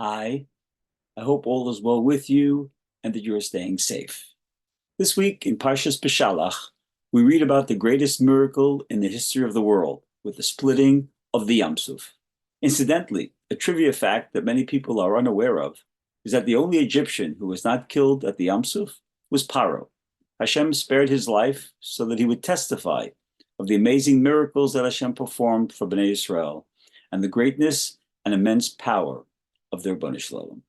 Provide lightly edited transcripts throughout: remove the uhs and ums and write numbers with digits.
Hi, I hope all is well with you and that you are staying safe. This week in Parshas Beshalach, we read about the greatest miracle in the history of the world with the splitting of the Yam Suf. Incidentally, a trivia fact that many people are unaware of is that the only Egyptian who was not killed at the Yam Suf was Pharoh. Hashem spared his life so that he would testify of the amazing miracles that Hashem performed for Bnei Israel and the greatness and immense power of their Ribono Shel Olam.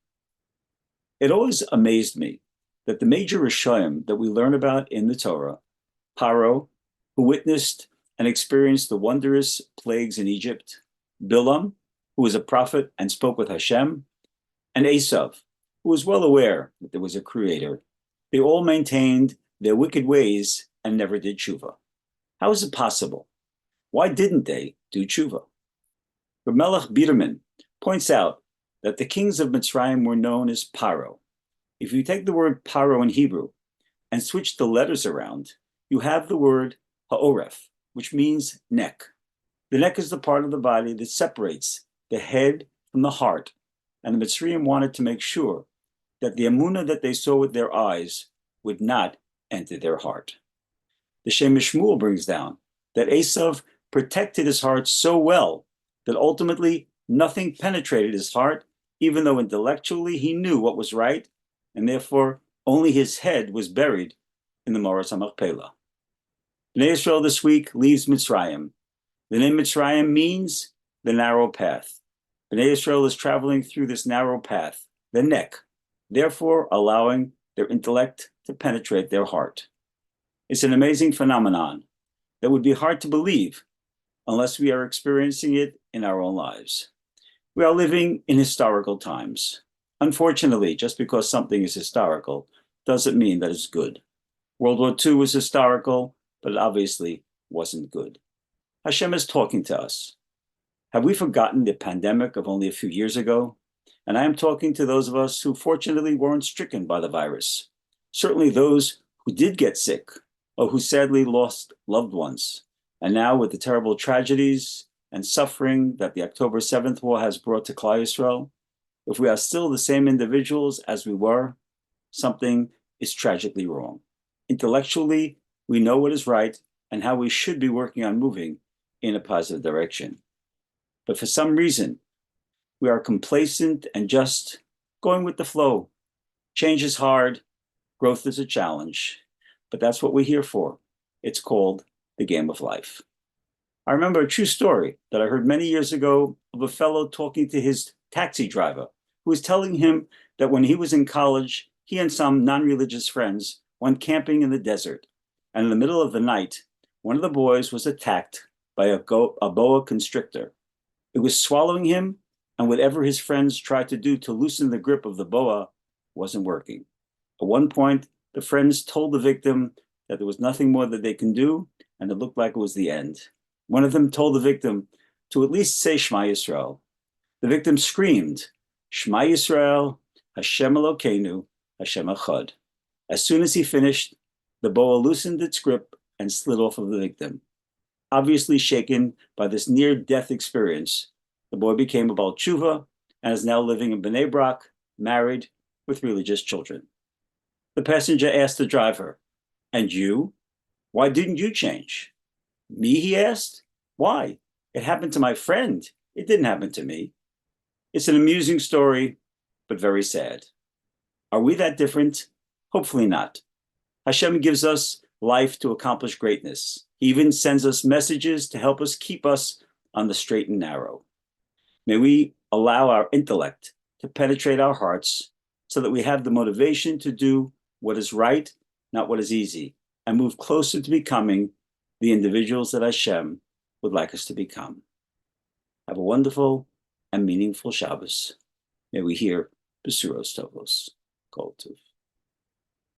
It always amazed me that the major Rishonim that we learn about in the Torah, Pharoh, who witnessed and experienced the wondrous plagues in Egypt, Bilam, who was a prophet and spoke with Hashem, and Eisav, who was well aware that there was a creator, they all maintained their wicked ways and never did tshuva. How is it possible? Why didn't they do tshuva? Rabbi Bilam points out that the kings of Mitzrayim were known as Pharoh. If you take the word Pharoh in Hebrew and switch the letters around, you have the word ha'oref, which means neck. The neck is the part of the body that separates the head from the heart, and the Mitzrayim wanted to make sure that the emunah that they saw with their eyes would not enter their heart. The Shem Shmuel brings down that Eisav protected his heart so well that ultimately nothing penetrated his heart, even though intellectually he knew what was right, and therefore only his head was buried in the Moras HaMachpelah. Bnei Israel this week leaves Mitzrayim. The name Mitzrayim means the narrow path. Bnei Israel is traveling through this narrow path, the neck, therefore allowing their intellect to penetrate their heart. It's an amazing phenomenon that would be hard to believe unless we are experiencing it in our own lives. We are living in historical times. Unfortunately, just because something is historical doesn't mean that it's good. World War II was historical, but it obviously wasn't good. Hashem is talking to us. Have we forgotten the pandemic of only a few years ago? And I am talking to those of us who fortunately weren't stricken by the virus. Certainly those who did get sick or who sadly lost loved ones. And now with the terrible tragedies and suffering that the October 7th war has brought to Klal Yisrael, if we are still the same individuals as we were, something is tragically wrong. Intellectually, we know what is right and how we should be working on moving in a positive direction. But for some reason, we are complacent and just going with the flow. Change is hard, growth is a challenge, but that's what we're here for. It's called the game of life. I remember a true story that I heard many years ago of a fellow talking to his taxi driver who was telling him that when he was in college, he and some non-religious friends went camping in the desert. And in the middle of the night, one of the boys was attacked by a boa constrictor. It was swallowing him, and whatever his friends tried to do to loosen the grip of the boa wasn't working. At one point, the friends told the victim that there was nothing more that they can do, and it looked like it was the end. One of them told the victim to at least say Shema Yisrael. The victim screamed, Shema Yisrael, Hashem Elokeinu, Hashem Echad. As soon as he finished, the boa loosened its grip and slid off of the victim. Obviously shaken by this near-death experience, the boy became a Baal Tshuva and is now living in Bnei Brak, married with religious children. The passenger asked the driver, and you? Why didn't you change? Me, he asked. Why? It happened to my friend. It didn't happen to me. It's an amusing story, but very sad. Are we that different? Hopefully not. Hashem gives us life to accomplish greatness. He even sends us messages to help us keep us on the straight and narrow. May we allow our intellect to penetrate our hearts so that we have the motivation to do what is right, not what is easy, and move closer to becoming the individuals that Hashem would like us to become. Have a wonderful and meaningful Shabbos. May we hear Besuros Tovos. Kol Tuv.